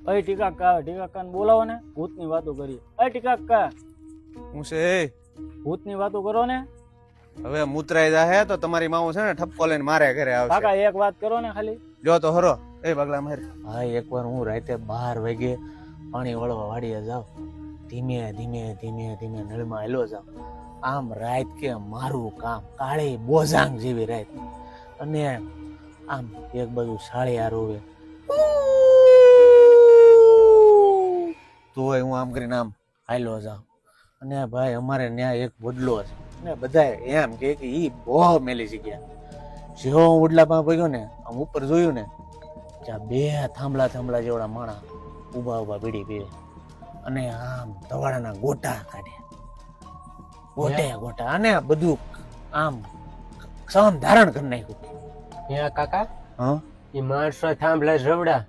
અય ટીકા બોલાવો ને, ભૂતની વાતો કરીએ. અય ટીકા હું છે ભૂતની વાતો કરો ને. હવે મૂતરાઈ જાહે તો તમારી માવું છે ને ઠપકો લઈને મારે ઘરે આવશે. કાકા એક વાત કરો ને ખાલી. જો તો હરો એ પગલા માર. હા, એકવાર હું રાતે 12 વાગે પાણી વળવા વાડીએ જાઉં, ધીમે ધીમે ધીમે ધીમે નળમાં હેલો જાઉં. આમ રાત કે મારું કામ કાળી બોઝાંગ જેવી રાત, અને આમ એક બાજુ સાળિયા રોવે તોય હું આમ કરીને આમ હાલો જાઉં. અને ભાઈ અમારે ત્યાં એક વડલો છે ને બધા એમ કે ઈ બહુ મેલી જગ્યા. જેવો હું વડલા પાસે પગ્યો ને, આમ ઉપર જોયું ને ત્યાં 2 થાંભલા જેવડા માણા ઊભા બીડી પીવે અને આમ ધવાડાના ગોટા કાઢે, ગોટા અને બધું આમ સમ ધારણ કરી નાખ્યું. કાકા હા એ માણસો થાંભલા રવડા